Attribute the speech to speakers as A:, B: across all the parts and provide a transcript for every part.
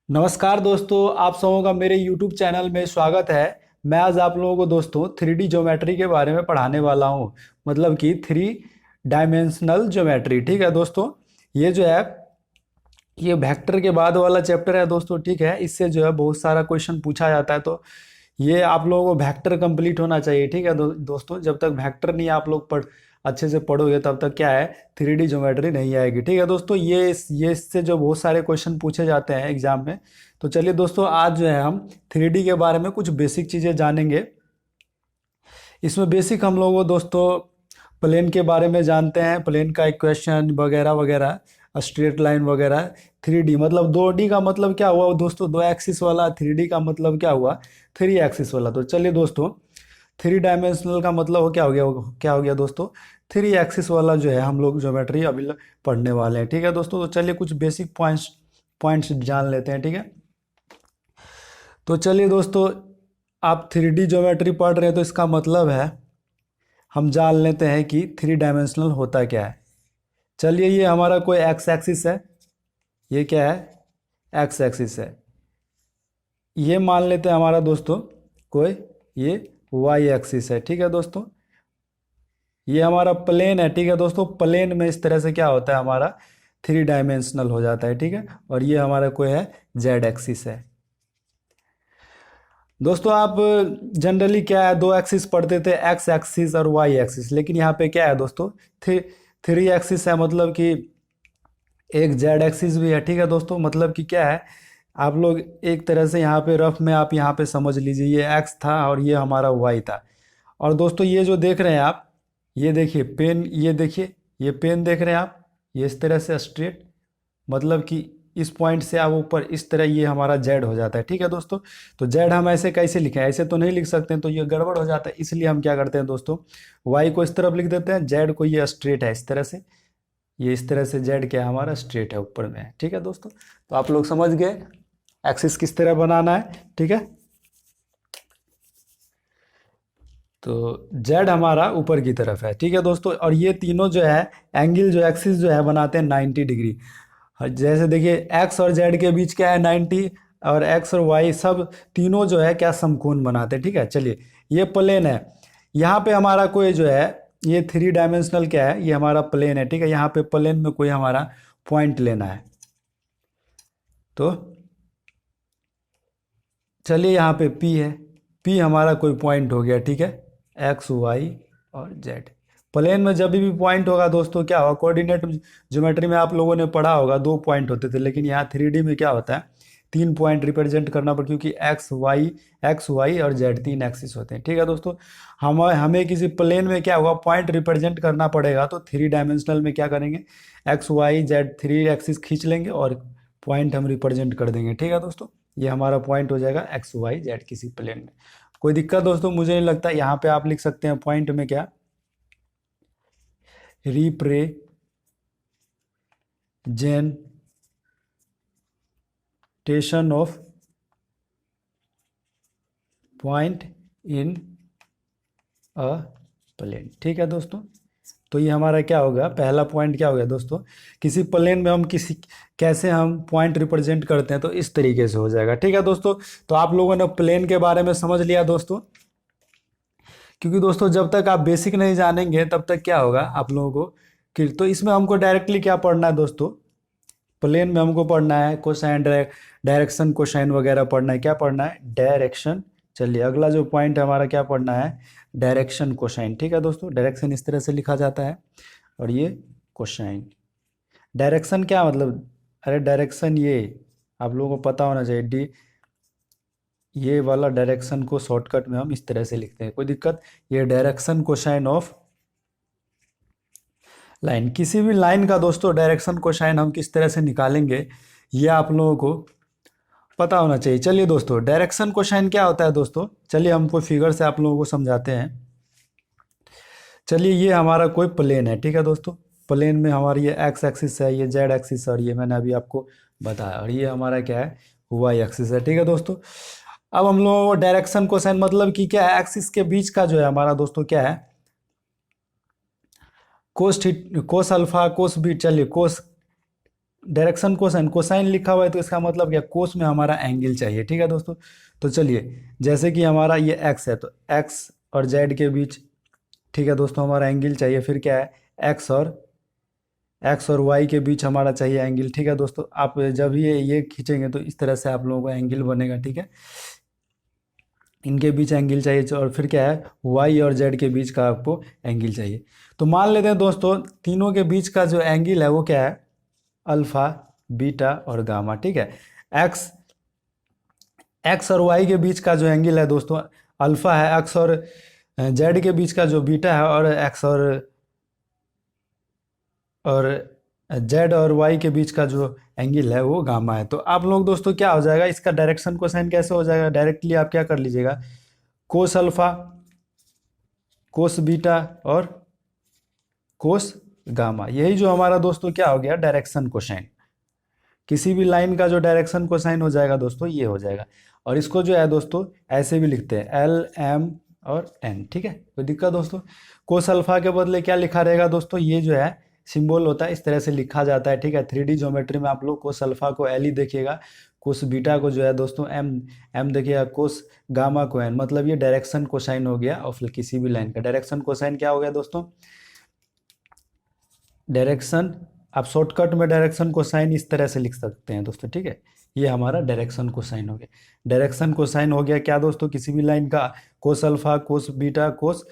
A: नमस्कार दोस्तों, आप सबों का मेरे YouTube चैनल में स्वागत है। मैं आज आप लोगों को दोस्तों 3D ज्योमेट्री के बारे में पढ़ाने वाला हूँ। मतलब कि 3 डायमेंशनल ज्योमेट्री। ठीक है दोस्तों, ये जो है ये वेक्टर के बाद वाला चैप्टर है दोस्तों। ठीक है, इससे जो है बहुत सारा क्वेश्चन पूछा जाता है, तो ये आप लोगों को वेक्टर कंप्लीट होना चाहिए। ठीक है दोस्तों, जब तक वेक्टर नहीं आप लोग अच्छे से पढ़ोगे तब तक क्या है 3D ज्योमेट्री नहीं आएगी। ठीक है दोस्तों, ये इससे जो बहुत सारे क्वेश्चन पूछे जाते हैं एग्जाम में। तो चलिए दोस्तों, आज जो है हम 3D के बारे में कुछ बेसिक चीज़ें जानेंगे। इसमें बेसिक हम लोगों को दोस्तों प्लेन के बारे में जानते हैं, प्लेन का इक्वेशन वगैरह वगैरह, स्ट्रेट लाइन वगैरह। 3D मतलब 2D का मतलब क्या हुआ दोस्तों, 2 एक्सिस वाला। 3D का मतलब क्या हुआ, 3 एक्सिस वाला। तो चलिए दोस्तों, 3 डायमेंशनल का मतलब क्या हो गया दोस्तों, 3 एक्सिस वाला जो है हम लोग ज्योमेट्री अभी पढ़ने वाले हैं। ठीक है दोस्तों, तो चलिए कुछ बेसिक पॉइंट्स पॉइंट्स जान लेते हैं। ठीक है, तो चलिए दोस्तों, आप 3D ज्योमेट्री पढ़ रहे हैं तो इसका मतलब है हम जान लेते हैं कि 3 डायमेंशनल होता क्या है। चलिए, ये हमारा कोई एक्स एक्सिस है, ये क्या है एक्स एक्सिस है। ये मान लेते हैं हमारा दोस्तों कोई ये वाई एक्सिस है। ठीक है दोस्तों, ये हमारा प्लेन है। ठीक है दोस्तों, प्लेन में इस तरह से क्या होता है हमारा 3 डायमेंशनल हो जाता है। ठीक है, और ये हमारा कोई है जेड एक्सिस है। दोस्तों आप जनरली क्या है 2 एक्सिस पढ़ते थे, एक्स एक्सिस और वाई एक्सिस, लेकिन यहाँ पे क्या है दोस्तों 3 एक्सिस है। मतलब कि एक जेड एक्सिस भी है। ठीक है दोस्तों, मतलब कि क्या है, आप लोग एक तरह से यहाँ पे रफ में आप यहाँ पे समझ लीजिए, ये एक्स था और ये हमारा वाई था। और दोस्तों ये जो देख रहे हैं आप, ये देखिए पेन, ये देखिए ये पेन देख रहे हैं आप, ये इस तरह से स्ट्रेट, मतलब कि इस पॉइंट से आप ऊपर इस तरह ये हमारा जेड हो जाता है। ठीक है दोस्तों, तो जेड हम ऐसे कैसे लिखें, ऐसे तो नहीं लिख सकते हैं, तो ये गड़बड़ हो जाता है। इसलिए हम क्या करते हैं दोस्तों, वाई को इस तरफ लिख देते हैं, जेड को ये स्ट्रेट है इस तरह से, ये इस तरह से जेड क्या है हमारा स्ट्रेट है ऊपर में है। ठीक है दोस्तों, तो आप लोग समझ गए एक्सिस किस तरह बनाना है। ठीक है, तो जेड हमारा ऊपर की तरफ है। ठीक है दोस्तों, और ये तीनों जो है एंगल जो एक्सिस जो है बनाते हैं 90 डिग्री। जैसे देखिए एक्स और जेड के बीच क्या है 90, और एक्स और वाई सब तीनों जो है क्या समकोण बनाते हैं। ठीक है, चलिए ये प्लेन है, यहाँ पे हमारा कोई जो है ये 3 डायमेंशनल क्या है, ये हमारा प्लेन है। ठीक है, यहाँ पे प्लेन में कोई हमारा पॉइंट लेना है। तो चलिए यहाँ पे पी है, पी हमारा कोई पॉइंट हो गया। ठीक है, एक्स वाई और जेड। प्लेन में जब भी पॉइंट होगा दोस्तों क्या होगा, कोऑर्डिनेट ज्योमेट्री में आप लोगों ने पढ़ा होगा 2 पॉइंट होते थे, लेकिन यहाँ 3D में क्या होता है 3 पॉइंट रिप्रेजेंट करना पड़ता, क्योंकि एक्स वाई और जेड 3 एक्सिस होते हैं। ठीक है दोस्तों, हमें किसी प्लेन में क्या होगा पॉइंट रिप्रेजेंट करना पड़ेगा, तो 3 डायमेंशनल में क्या करेंगे, एक्स वाई जेड 3 एक्सिस खींच लेंगे और पॉइंट हम रिप्रेजेंट कर देंगे। ठीक है दोस्तों, ये हमारा पॉइंट हो जाएगा एक्स वाई जेड किसी प्लेन में। कोई दिक्कत दोस्तों मुझे नहीं लगता। यहाँ पे आप लिख सकते हैं पॉइंट में क्या, representation of point in a plane. ठीक है दोस्तों, तो ये हमारा क्या होगा, पहला पॉइंट क्या हो गया दोस्तों, किसी प्लेन में हम किसी कैसे हम पॉइंट रिप्रेजेंट करते हैं, तो इस तरीके से हो जाएगा। ठीक है दोस्तों, तो आप लोगों ने प्लेन के बारे में समझ लिया दोस्तों, क्योंकि दोस्तों जब तक आप बेसिक नहीं जानेंगे तब तक क्या होगा आप लोगों को कि, तो इसमें हमको डायरेक्टली क्या पढ़ना है दोस्तों, प्लेन में हमको पढ़ना है कोसाइन डायरेक्शन कोसाइन वगैरह पढ़ना है। क्या पढ़ना है, डायरेक्शन। चलिए अगला जो पॉइंट है हमारा क्या पढ़ना है, डायरेक्शन कोसाइन। ठीक है दोस्तों, डायरेक्शन इस तरह से लिखा जाता है और ये कोसाइन। डायरेक्शन क्या मतलब, अरे डायरेक्शन ये आप लोगों को पता होना चाहिए, डी ये वाला डायरेक्शन को शॉर्टकट में हम इस तरह से लिखते हैं, कोई दिक्कत। ये डायरेक्शन कोसाइन ऑफ लाइन, किसी भी लाइन का दोस्तों डायरेक्शन कोसाइन हम किस तरह से निकालेंगे ये आप लोगों को पता होना चाहिए। चलिए दोस्तों, डायरेक्शन कोसाइन क्या होता है दोस्तों, चलिए हमको फिगर से आप लोगों को समझाते हैं। चलिए ये हमारा कोई प्लेन है। ठीक है दोस्तों, प्लेन में हमारी ये एक्स एक्सिस है, ये जेड एक्सिस, और ये मैंने अभी आपको बताया, और ये हमारा क्या है वाई एक्सिस है। ठीक है दोस्तों, अब हम लोगों को डायरेक्शन कोसाइन मतलब कि क्या है, एक्सिस के बीच का जो है हमारा दोस्तों क्या है, कोस अल्फा कोस बी, चलिए कोस डायरेक्शन कोसाइन, कोसाइन लिखा हुआ है तो इसका मतलब क्या, कोस में हमारा एंगल चाहिए। ठीक है दोस्तों, तो चलिए जैसे कि हमारा ये एक्स है तो एक्स और जेड के बीच, ठीक है दोस्तों, हमारा एंगल चाहिए। फिर क्या है, एक्स और वाई के बीच हमारा चाहिए एंगल। ठीक है दोस्तों, आप जब ये खींचेंगे तो इस तरह से आप लोगों को एंगल बनेगा। ठीक है, इनके बीच एंगल चाहिए और फिर क्या है, वाई और जेड के बीच का आपको एंगल चाहिए। तो मान लेते हैं दोस्तों तीनों के बीच का जो एंगल है वो क्या है, अल्फा, बीटा और गामा। ठीक है, एक्स एक्स और वाई के बीच का जो एंगल है दोस्तों अल्फा है, एक्स और जेड के बीच का जो बीटा है, और एक्स और जेड और वाई के बीच का जो एंगल है वो गामा है। तो आप लोग दोस्तों क्या हो जाएगा, इसका डायरेक्शन कोसाइन कैसे हो जाएगा, डायरेक्टली आप क्या कर लीजिएगा, कोस अल्फा, कोस बीटा और कोस गामा, यही जो हमारा दोस्तों क्या हो गया, डायरेक्शन कोसाइन। किसी भी लाइन का जो डायरेक्शन कोसाइन हो जाएगा दोस्तों ये हो जाएगा। और इसको जो है दोस्तों ऐसे भी लिखते हैं, एल एम और एन। ठीक है, कोई दिक्कत दोस्तों, कोस अल्फा के बदले क्या लिखा रहेगा दोस्तों, ये जो है सिंबल होता है, इस तरह से लिखा जाता है। ठीक है, 3D ज्योमेट्री में आप लोग कोस अल्फा को एल ही देखिएगा, कोस बीटा को जो है दोस्तों एम एम देखिएगा, कोस गामा को एन। मतलब ये डायरेक्शन कोसाइन हो गया, और फिर किसी भी लाइन का डायरेक्शन कोसाइन क्या हो गया दोस्तों, डायरेक्शन, आप शॉर्टकट में डायरेक्शन कोसाइन इस तरह से लिख सकते हैं दोस्तों। ठीक है, ये हमारा डायरेक्शन कोसाइन हो गया। डायरेक्शन कोसाइन हो गया क्या दोस्तों, किसी भी लाइन का कोस अल्फा, कोस बीटा, कोस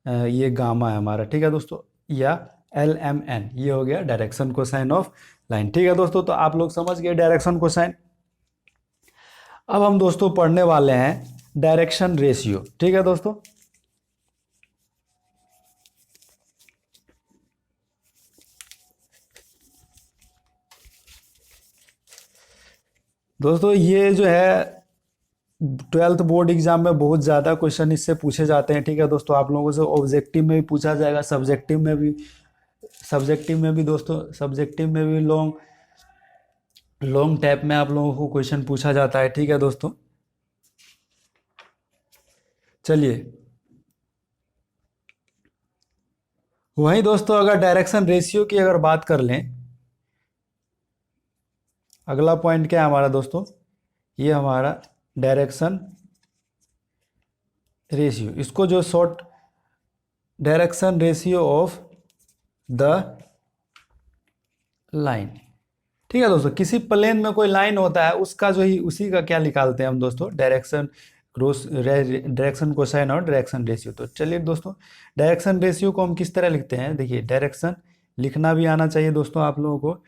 A: ये गामा है हमारा। ठीक है दोस्तों, या एल एम एन, ये हो गया डायरेक्शन कोसाइन ऑफ लाइन। ठीक है दोस्तों, तो आप लोग समझ गए डायरेक्शन कोसाइन। अब हम दोस्तों पढ़ने वाले हैं डायरेक्शन रेशियो। ठीक है दोस्तों, दोस्तों ये जो है 12th बोर्ड एग्जाम में बहुत ज़्यादा क्वेश्चन इससे पूछे जाते हैं। ठीक है दोस्तों, आप लोगों से ऑब्जेक्टिव में भी पूछा जाएगा, सब्जेक्टिव में भी दोस्तों, सब्जेक्टिव में भी लॉन्ग लॉन्ग टाइप में आप लोगों को क्वेश्चन पूछा जाता है। ठीक है दोस्तों, चलिए वहीं दोस्तों अगर डायरेक्शन रेशियो की अगर बात कर लें, अगला पॉइंट क्या है हमारा दोस्तों, ये हमारा डायरेक्शन रेशियो, इसको जो short direction ratio of the line. ठीक है दोस्तों, किसी प्लेन में कोई लाइन होता है उसका जो ही उसी का क्या निकालते हैं हम दोस्तों, डायरेक्शन कोसाइन और डायरेक्शन रेशियो। तो चलिए दोस्तों डायरेक्शन रेशियो को हम किस तरह लिखते हैं, देखिए डायरेक्शन लिखना भी आना चाहिए दोस्तों आप लोगों को,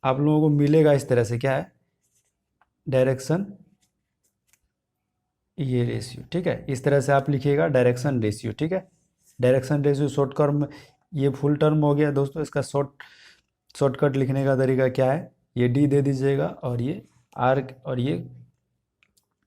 A: आप लोगों को मिलेगा इस तरह से, क्या है, डायरेक्शन ये रेशियो। ठीक है, इस तरह से आप लिखिएगा डायरेक्शन रेशियो। ठीक है, डायरेक्शन रेशियो शॉर्ट टर्म, ये फुल टर्म हो गया दोस्तों, इसका शॉर्टकट लिखने का तरीका क्या है, ये डी दे दीजिएगा और ये आर और ये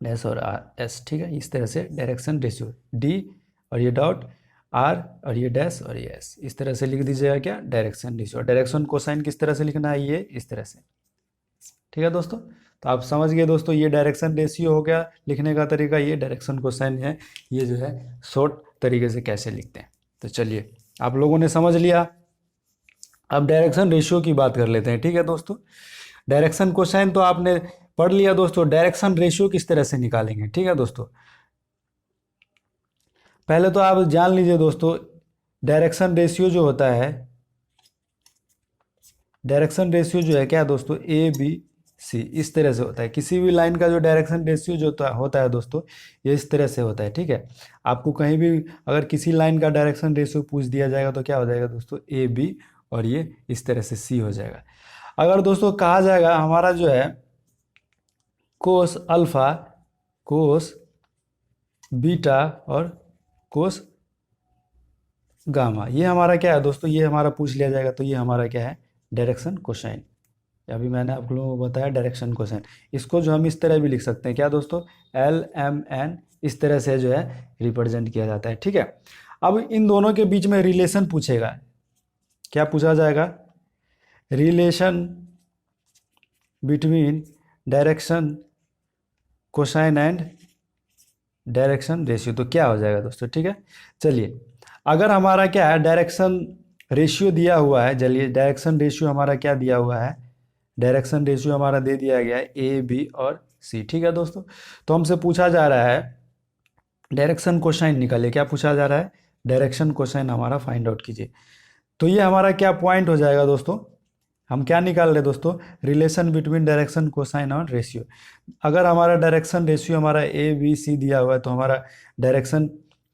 A: डैश और आर एस। ठीक है, इस तरह से डायरेक्शन रेशियो, डी और ये डॉट, आर और ये डैश और ये एस, इस तरह से लिख दीजिएगा क्या, डायरेक्शन रेशियो। डायरेक्शन कोसाइन किस तरह से लिखना है, ये इस तरह से। ठीक है दोस्तों, तो आप समझ गए दोस्तों, ये डायरेक्शन रेशियो हो गया लिखने का तरीका, ये डायरेक्शन कोसाइन है, ये जो है शॉर्ट तरीके से कैसे लिखते हैं। तो चलिए आप लोगों ने समझ लिया, अब डायरेक्शन रेशियो की बात कर लेते हैं। ठीक है दोस्तों, डायरेक्शन कोसाइन तो आपने पढ़ लिया दोस्तों, डायरेक्शन रेशियो किस तरह से निकालेंगे। ठीक है दोस्तों, पहले तो आप जान लीजिए दोस्तों, डायरेक्शन रेशियो जो होता है, डायरेक्शन रेशियो जो है क्या दोस्तों, ए बी सी, इस तरह से होता है। किसी भी लाइन का जो डायरेक्शन रेशियो जो होता है दोस्तों, ये इस तरह से होता है। ठीक है, आपको कहीं भी अगर किसी लाइन का डायरेक्शन रेशियो पूछ दिया जाएगा तो क्या हो जाएगा दोस्तों, ए बी और ये इस तरह से सी हो जाएगा। अगर दोस्तों कहा जाएगा हमारा जो है कोस अल्फा, कोस बीटा और कोस गामा, ये हमारा क्या है दोस्तों, ये हमारा पूछ लिया जाएगा तो ये हमारा क्या है, डायरेक्शन कोसाइन। अभी मैंने आप लोगों को बताया डायरेक्शन कोसाइन, इसको जो हम इस तरह भी लिख सकते हैं क्या दोस्तों, एल एम एन, इस तरह से जो है रिप्रेजेंट किया जाता है। ठीक है, अब इन दोनों के बीच में रिलेशन पूछेगा, क्या पूछा जाएगा, relation between direction cosine and direction ratio, तो क्या हो जाएगा दोस्तों। ठीक है, चलिए अगर हमारा क्या है, डायरेक्शन रेशियो दिया हुआ है, चलिए डायरेक्शन रेशियो हमारा क्या दिया हुआ है, डायरेक्शन रेशियो हमारा दे दिया गया है ए बी और सी। ठीक है दोस्तों, तो हमसे पूछा जा रहा है डायरेक्शन कोसाइन निकालिए। क्या पूछा जा रहा है, डायरेक्शन कोसाइन हमारा फाइंड आउट कीजिए। तो ये हमारा क्या पॉइंट हो जाएगा दोस्तों, हम क्या निकाल रहे हैं दोस्तों, रिलेशन बिटवीन डायरेक्शन कोसाइन और रेशियो। अगर हमारा डायरेक्शन रेशियो हमारा ए बी सी दिया हुआ है तो हमारा डायरेक्शन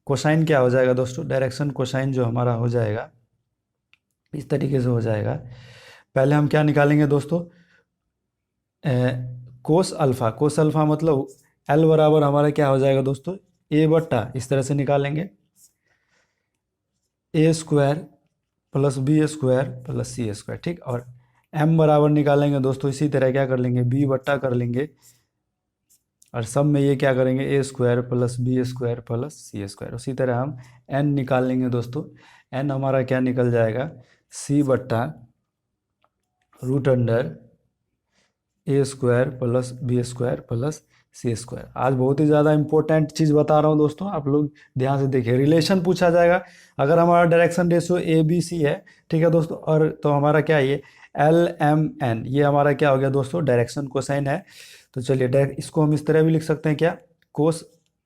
A: कोसाइन क्या हो जाएगा दोस्तों, डायरेक्शन कोसाइन जो हमारा हो जाएगा इस तरीके से हो जाएगा। पहले हम क्या निकालेंगे दोस्तों, कोस अल्फा, कोस अल्फा मतलब एल बराबर हमारा क्या हो जाएगा दोस्तों, ए बट्टा, इस तरह से निकालेंगे A square plus B square plus C square. ठीक, और एम बराबर निकालेंगे दोस्तों इसी तरह क्या कर लेंगे, बी बट्टा कर लेंगे और सब में ये क्या करेंगे, A square plus B square plus C square. उसी तरह हम एन निकाल लेंगे दोस्तों, एन हमारा क्या निकल जाएगा, सी बट्टा root under A square plus B square plus C square. आज बहुत ही ज़्यादा इंपॉर्टेंट चीज़ बता रहा हूँ दोस्तों, आप लोग ध्यान से देखिए। रिलेशन पूछा जाएगा, अगर हमारा direction ratio A B C है, ठीक है दोस्तों, और तो हमारा क्या है, ये एल एम एन, ये हमारा क्या हो गया दोस्तों, डायरेक्शन कोसाइन है। तो चलिए डायरेक्ट इसको हम इस तरह भी लिख सकते हैं, क्या, कोस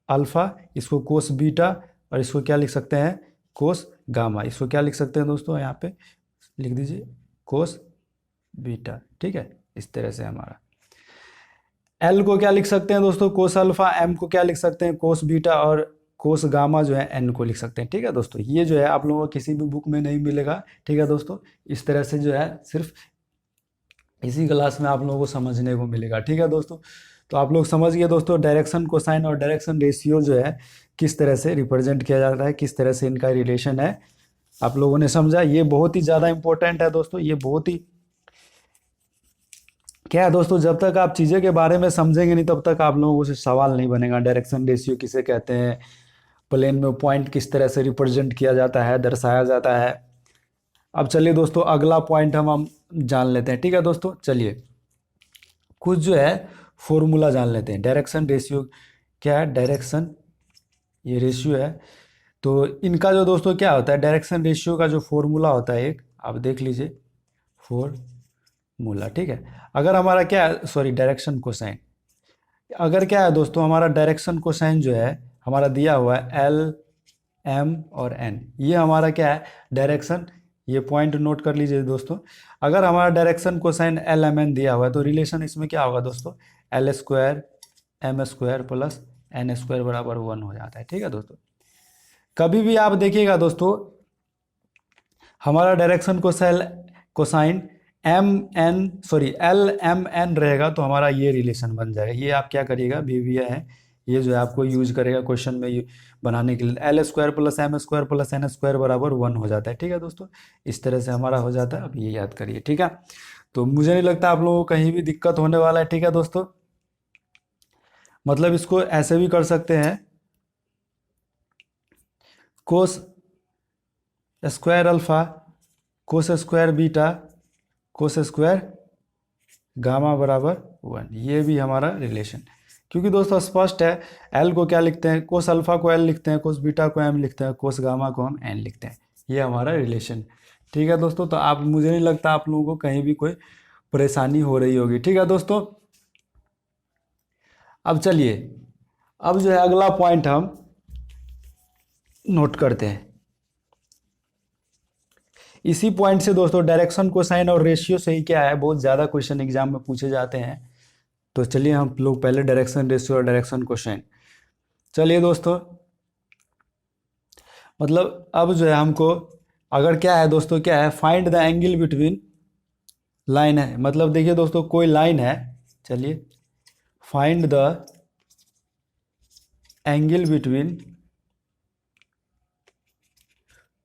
A: अल्फ़ा, इसको कोस बीटा, और इसको क्या लिख सकते हैं, कोस गामा। इसको क्या लिख सकते हैं दोस्तों, यहाँ पे लिख दीजिए कोस बीटा। ठीक है, इस तरह से हमारा एल को क्या लिख सकते हैं दोस्तों, कोस अल्फा, एम को क्या लिख सकते हैं, कोस बीटा, और कोस गामा जो है एन को लिख सकते हैं। ठीक है दोस्तों, ये जो है आप लोगों को किसी भी बुक में नहीं मिलेगा। ठीक है दोस्तों, इस तरह से जो है सिर्फ इसी क्लास में आप लोगों को समझने को मिलेगा। ठीक है दोस्तों, तो आप लोग समझ गए दोस्तों डायरेक्शन कोसाइन और डायरेक्शन रेशियो जो है किस तरह से रिप्रेजेंट किया जाता है, किस तरह से इनका रिलेशन है, आप लोगों ने समझा। ये बहुत ही ज़्यादा इंपॉर्टेंट है दोस्तों, ये बहुत ही क्या है दोस्तों, जब तक आप चीज़ें के बारे में समझेंगे नहीं तब तक आप लोगों से सवाल नहीं बनेगा। डायरेक्शन रेशियो किसे कहते हैं, प्लेन में पॉइंट किस तरह से रिप्रेजेंट किया जाता है, दर्शाया जाता है। अब चलिए दोस्तों अगला पॉइंट हम जान लेते हैं। ठीक है दोस्तों, चलिए कुछ जो है फॉर्मूला जान लेते हैं। डायरेक्शन रेशियो क्या है, डायरेक्शन ये रेशियो है, तो इनका जो दोस्तों क्या होता है, डायरेक्शन रेशियो का जो फॉर्मूला होता है एक, आप देख लीजिए फॉर्मूला। ठीक है, अगर हमारा क्या है, सॉरी डायरेक्शन कोसाइन, अगर क्या है दोस्तों, हमारा डायरेक्शन कोसाइन जो है हमारा दिया हुआ है एल एम और एन, ये हमारा क्या है डायरेक्शन, ये पॉइंट नोट कर लीजिए दोस्तों। अगर हमारा direction cosine L M N दिया हुआ है तो रिलेशन इसमें क्या होगा दोस्तों, L square M square plus N square बराबर 1 हो जाता है। ठीक है दोस्तों, कभी भी आप देखिएगा दोस्तों हमारा direction cosine M N sorry L M N रहेगा तो हमारा ये रिलेशन बन जाएगा। ये आप क्या करिएगा, बीवीए है, ये जो है आपको यूज करेगा क्वेश्चन में बनाने के लिए। L square plus M square plus N square बराबर 1 हो जाता है। ठीक है दोस्तों, इस तरह से हमारा हो जाता है। अब ये याद करिए। ठीक है, तो मुझे नहीं लगता आप लोगों को कहीं भी दिक्कत होने वाला है। ठीक है दोस्तों, मतलब इसको ऐसे भी कर सकते हैं, cos square alpha cos square beta cos square gamma बराबर 1, ये भी हमारा रिलेशन। क्योंकि दोस्तों स्पष्ट है, एल को क्या लिखते हैं, कोस अल्फा को एल लिखते हैं, कोस बीटा को एम लिखते हैं, कोस गामा को हम एन लिखते हैं, ये हमारा रिलेशन। ठीक है दोस्तों, तो आप मुझे नहीं लगता आप लोगों को कहीं भी कोई परेशानी हो रही होगी। ठीक है दोस्तों, अब चलिए अब जो है अगला पॉइंट हम नोट करते हैं। इसी पॉइंट से दोस्तों डायरेक्शन कोसाइन और रेशियो से ही क्या है, बहुत ज़्यादा क्वेश्चन एग्जाम में पूछे जाते हैं। तो चलिए हम लोग पहले डायरेक्शन रेशियो और डायरेक्शन कोसाइन, चलिए दोस्तों मतलब अब जो है हमको अगर क्या है दोस्तों, क्या है, find the angle between, line है, मतलब देखिए दोस्तों कोई लाइन है, चलिए find the angle between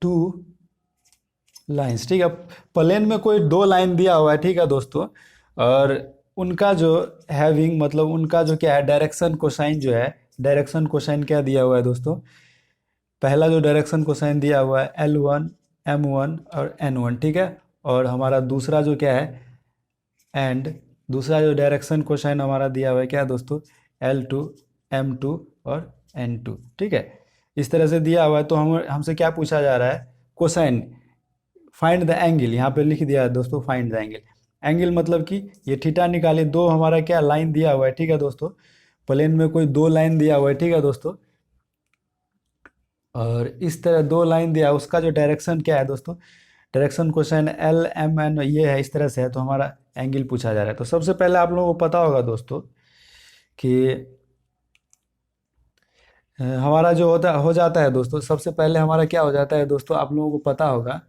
A: two lines. ठीक है, प्लेन में कोई दो लाइन दिया हुआ है। ठीक है दोस्तों, और उनका जो हैविंग मतलब उनका जो क्या है डायरेक्शन कोसाइन जो है, डायरेक्शन कोसाइन क्या दिया हुआ है दोस्तों, पहला जो डायरेक्शन कोसाइन दिया हुआ है L1 M1 और N1। ठीक है, और हमारा दूसरा जो क्या है एंड दूसरा जो डायरेक्शन कोसाइन हमारा दिया हुआ है क्या दोस्तों, L2 M2 और N2। ठीक है, इस तरह से दिया हुआ है। तो हमसे क्या पूछा जा रहा है, कोसाइन फाइंड द एंगल, यहाँ पे लिख दिया है दोस्तों फाइंड द एंगल। एंगल मतलब कि ये थीटा निकाले, दो हमारा क्या लाइन दिया हुआ है, ठीक है दोस्तों, प्लेन में कोई दो लाइन दिया हुआ है, ठीक है दोस्तों, और इस तरह दो लाइन दिया है, उसका जो डायरेक्शन क्या है दोस्तों, direction question L M N ये है, इस तरह से है, तो हमारा एंगल पूछा जा रहा है। तो सबसे पहले आप लोगों को पता होगा दोस्तों कि हमारा जो होता हो जाता है दोस्तों, सबसे पहले हमारा क्या हो जाता है दोस्तों, आप लोगों को पता होगा,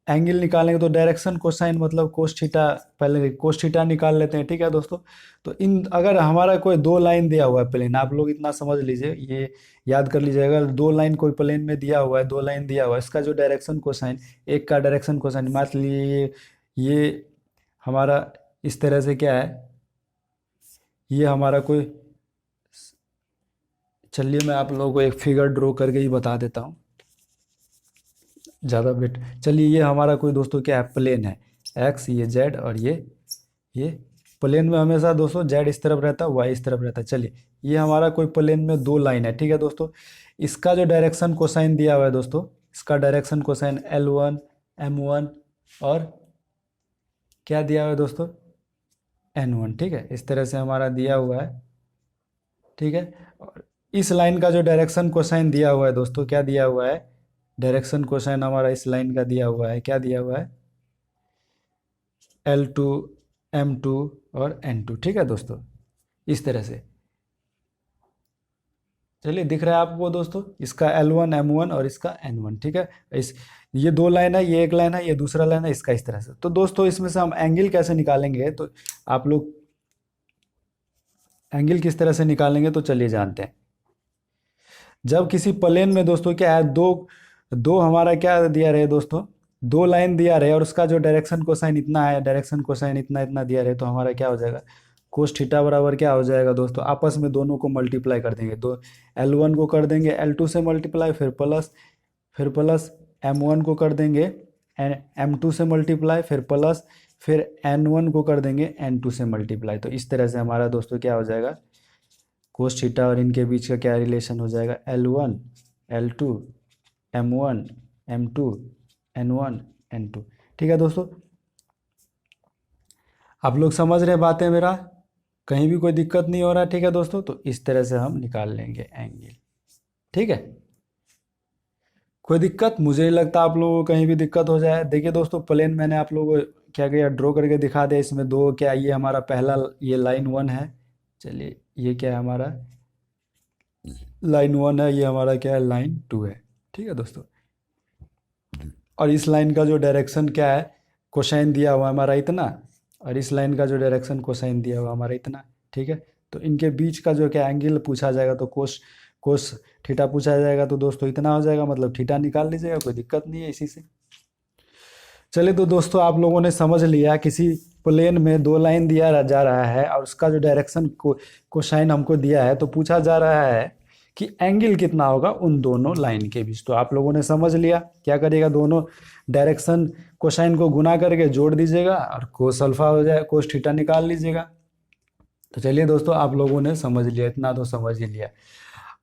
A: एंगल निकालेंगे तो डायरेक्शन कोसाइन मतलब कोस थीटा, पहले कोस थीटा निकाल लेते हैं, ठीक है दोस्तों। तो इन अगर हमारा कोई दो लाइन दिया हुआ है प्लेन, आप लोग इतना समझ लीजिए, ये याद कर लीजिएगा, अगर दो लाइन कोई प्लेन में दिया हुआ है, दो लाइन दिया हुआ है, इसका जो डायरेक्शन कोसाइन, एक का डायरेक्शन कोसाइन मान लीजिए ये हमारा इस तरह से क्या है, ये हमारा कोई, चलिए मैं आप लोगों को एक फिगर ड्रॉ करके ही बता देता हूँ, ज़्यादा बेट, चलिए ये हमारा कोई दोस्तों क्या है, प्लेन है, एक्स ये जेड और ये प्लेन में हमेशा दोस्तों जेड इस तरफ रहता है, वाई इस तरफ रहता है। चलिए ये हमारा कोई प्लेन में दो लाइन है, ठीक है दोस्तों, इसका जो डायरेक्शन कोसाइन दिया हुआ है दोस्तों, इसका डायरेक्शन कोसाइन L1 M1 और क्या दिया हुआ है दोस्तों, N1, ठीक है, इस तरह से हमारा दिया हुआ है, ठीक है। और इस लाइन का जो डायरेक्शन कोसाइन दिया हुआ है दोस्तों, क्या दिया हुआ है, डायरेक्शन कोसाइन हमारा इस लाइन का दिया हुआ है, क्या दिया हुआ है, L2 M2 और N2, ठीक है दोस्तों, इस तरह से। चलिए दिख रहा है आपको दोस्तों, इसका L1 M1 और इसका N1, ठीक है, इस ये दो लाइन है, ये एक लाइन है, ये दूसरा लाइन है, इसका इस तरह से। तो दोस्तों इसमें से हम एंगल कैसे निकालेंगे, तो आप लोग एंगल किस तरह से निकालेंगे तो चलिए जानते हैं। जब किसी प्लेन में दोस्तों क्या है, दो दो हमारा क्या दिया रहे दोस्तों, दो लाइन दिया रहे और उसका जो डायरेक्शन कोसाइन इतना है, डायरेक्शन कोसाइन इतना इतना दिया रहे, तो हमारा क्या हो जाएगा, कोस थीटा बराबर क्या हो जाएगा दोस्तों, आपस में दोनों को मल्टीप्लाई कर देंगे, तो L1 को कर देंगे L2 से मल्टीप्लाई, फिर प्लस M1 को कर देंगे M2 से मल्टीप्लाई, फिर N1 को कर देंगे N2 से मल्टीप्लाई। तो इस तरह से हमारा दोस्तों क्या हो जाएगा, कोस थीटा और इनके बीच का क्या रिलेशन हो जाएगा, L1 L2 M1 M2 N1 N2, ठीक है दोस्तों। आप लोग समझ रहे बातें मेरा, कहीं भी कोई दिक्कत नहीं हो रहा है, ठीक है दोस्तों। तो इस तरह से हम निकाल लेंगे एंगल, ठीक है। कोई दिक्कत मुझे नहीं लगता आप लोगों को कहीं भी दिक्कत हो जाए। देखिए दोस्तों प्लेन मैंने आप लोगों को क्या किया, ड्रॉ करके दिखा दिया, इसमें दो क्या, ये हमारा पहला ये लाइन 1 है, चलिए ये क्या है हमारा लाइन 1 है, ये हमारा क्या है लाइन 2 है, ठीक है दोस्तों। और इस लाइन का जो डायरेक्शन क्या है, कोसाइन दिया हुआ हमारा इतना, और इस लाइन का जो डायरेक्शन कोसाइन दिया हुआ हमारा इतना, ठीक है। तो इनके बीच का जो क्या एंगल पूछा जाएगा, तो कोस कोस थीटा पूछा जाएगा, तो दोस्तों इतना हो जाएगा, मतलब थीटा निकाल लीजिएगा, कोई दिक्कत नहीं है इसी से। चलिए तो दोस्तों आप लोगों ने समझ लिया, किसी प्लेन में दो लाइन दिया जा रहा है और उसका जो डायरेक्शन कोसाइन हमको दिया है, तो पूछा जा रहा है कि एंगल कितना होगा उन दोनों लाइन के बीच। तो आप लोगों ने समझ लिया, क्या करिएगा, दोनों डायरेक्शन कोसाइन को गुना करके जोड़ दीजिएगा और कोस अल्फा हो जाए, कोस थीटा निकाल लीजिएगा। तो चलिए दोस्तों आप लोगों ने समझ लिया, इतना तो समझ ही लिया।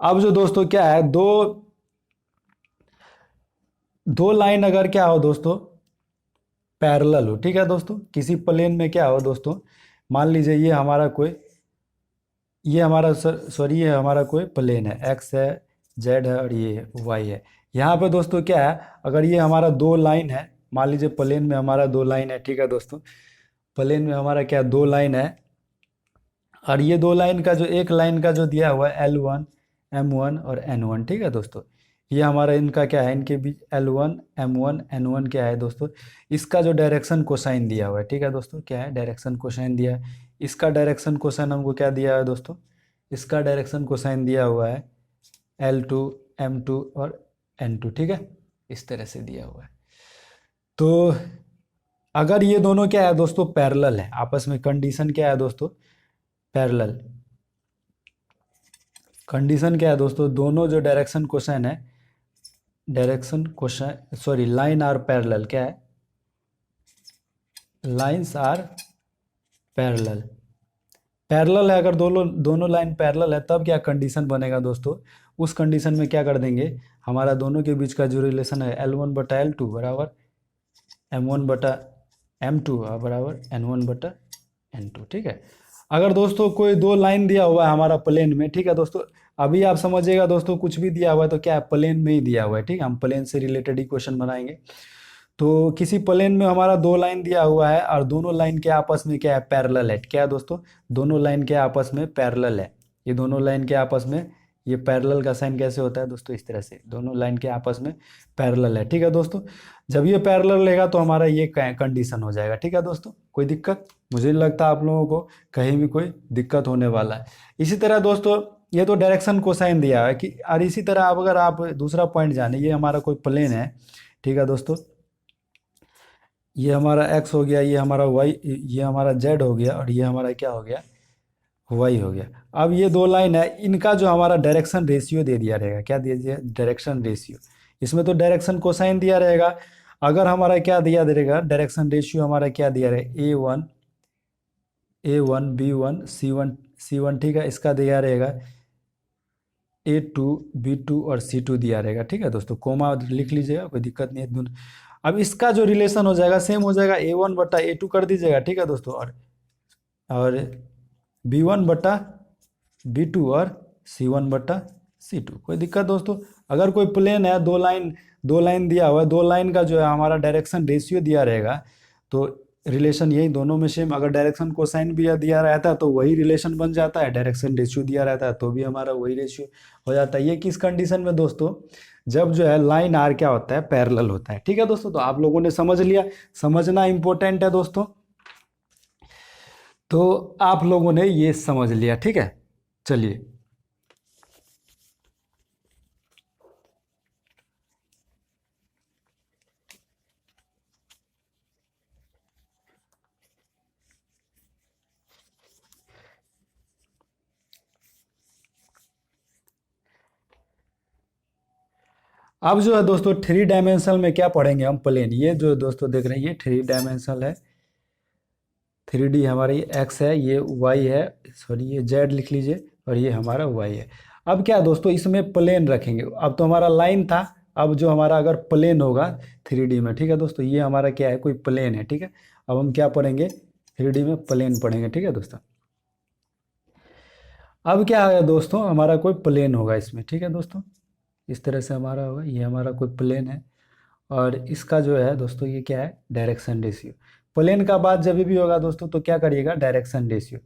A: अब जो दोस्तों क्या है, दो दो लाइन अगर क्या हो दोस्तों, पैरेलल हो, ठीक है दोस्तों, किसी प्लेन में क्या हो दोस्तों, मान लीजिए ये हमारा कोई, ये हमारा सॉरी ये हमारा कोई प्लेन है, एक्स है, जेड है और ये वाई है। यहाँ पे दोस्तों क्या है, अगर ये हमारा दो लाइन है, मान लीजिए प्लेन में हमारा दो लाइन है, ठीक है दोस्तों, प्लेन में हमारा क्या दो लाइन है, और ये दो लाइन का जो एक लाइन का जो दिया हुआ है L1 M1 और N1, ठीक है दोस्तों, ये हमारा इनका क्या है, इनके बीच L1 M1 N1 क्या है दोस्तों, इसका जो डायरेक्शन कोसाइन दिया हुआ है, ठीक है दोस्तों, क्या है डायरेक्शन कोसाइन दिया है, इसका डायरेक्शन कोसाइन हमको क्या दिया है दोस्तों, इसका डायरेक्शन कोसाइन दिया हुआ है L2 M2 और N2, ठीक है, इस तरह से दिया हुआ है। तो अगर ये दोनों क्या है दोस्तों, पैरेलल है आपस में, कंडीशन क्या है दोस्तों, पैरेलल, कंडीशन क्या है दोस्तों, दोनों जो डायरेक्शन कोसाइन है, direction cosine sorry line are parallel, क्या है, लाइंस आर पैरेलल, पैरेलल है, अगर दोनों दोनों लाइन पैरेलल है तब क्या कंडीशन बनेगा दोस्तों, उस कंडीशन में क्या कर देंगे, हमारा दोनों के बीच का जो रिलेशन है L1/L2 बराबर M1/M2 बराबर N1/N2, ठीक है। अगर दोस्तों कोई दो लाइन दिया हुआ है हमारा प्लेन में, ठीक है दोस्तों, अभी आप समझिएगा दोस्तों, कुछ भी दिया हुआ है तो क्या है, प्लेन में ही दिया हुआ है, ठीक है, हम प्लेन से रिलेटेड ही क्वेश्चन बनाएंगे। तो किसी प्लेन में हमारा दो लाइन दिया हुआ है और दोनों लाइन के आपस में क्या है, पैरेलल है, क्या है दोस्तों, दोनों लाइन के आपस में पैरेलल है, ये दोनों लाइन के आपस में, ये पैरेलल का साइन कैसे होता है दोस्तों, इस तरह से, दोनों लाइन के आपस में पैरेलल है, ठीक है दोस्तों। जब ये पैरेलल रहेगा तो हमारा ये कंडीशन हो जाएगा, ठीक है दोस्तों। कोई दिक्कत, मुझे नहीं लगता आप लोगों को कहीं भी कोई दिक्कत होने वाला है। इसी तरह दोस्तों ये तो डायरेक्शन कोसाइन दिया है कि, और इसी तरह आप अगर आप दूसरा पॉइंट जाने, ये हमारा कोई प्लेन है, ठीक है दोस्तों, ये हमारा x हो गया, ये हमारा y, ये हमारा z हो गया, और ये हमारा क्या हो गया, y हो गया। अब ये दो लाइन है, इनका जो हमारा डायरेक्शन रेशियो दे दिया रहेगा, क्या दे दिया, डायरेक्शन रेशियो। इसमें तो डायरेक्शन कोसाइन दिया रहेगा, अगर हमारा क्या दिया रहेगा, डायरेक्शन रेशियो हमारा क्या दिया रहेगा, A1 B1 C1, ठीक है, इसका दिया रहेगा A2 B2 और C2 दिया रहेगा, ठीक है दोस्तों, कोमा लिख लीजिएगा, कोई दिक्कत नहीं है दोनों। अब इसका जो रिलेशन हो जाएगा सेम हो जाएगा, A1/A2 कर दीजिएगा, ठीक है दोस्तों, और B1/B2 और C1/C2, कोई दिक्कत दोस्तों। अगर कोई प्लेन है, दो लाइन दिया हुआ है, दो लाइन का जो है हमारा डायरेक्शन रेशियो दिया रहेगा, तो रिलेशन यही दोनों में सेम, अगर डायरेक्शन कोसाइन भी दिया रहता है तो वही रिलेशन बन जाता है, डायरेक्शन रेशियो दिया रहता है तो भी हमारा वही रेशियो हो जाता है। ये किस कंडीशन में दोस्तों, जब जो है लाइन आर क्या होता है, पैरेलल होता है, ठीक है दोस्तों। तो आप लोगों ने समझ लिया, समझना इंपॉर्टेंट है दोस्तों, तो आप लोगों ने ये समझ लिया, ठीक है। चलिए अब जो है दोस्तों थ्री डायमेंशनल में क्या पढ़ेंगे हम, प्लेन, ये जो दोस्तों देख रहे हैं ये थ्री डायमेंशनल है, 3D हमारी एक्स है, ये वाई है, सॉरी ये जेड लिख लीजिए, और ये हमारा वाई है। अब क्या दोस्तों इसमें प्लेन रखेंगे, अब तो हमारा लाइन था, अब जो हमारा अगर प्लेन होगा 3D में, ठीक है दोस्तों, ये हमारा क्या है, कोई प्लेन है, ठीक है। अब हम क्या पढ़ेंगे, 3D में प्लेन पढ़ेंगे, ठीक है दोस्तों। अब क्या है दोस्तों, हमारा कोई प्लेन होगा इसमें, ठीक है दोस्तों, इस तरह से हमारा होगा, ये हमारा कोई प्लेन है, और इसका जो है दोस्तों ये क्या है, डायरेक्शन रेशियो। प्लेन का बात जब भी होगा दोस्तों तो क्या करिएगा, डायरेक्शन रेशियो,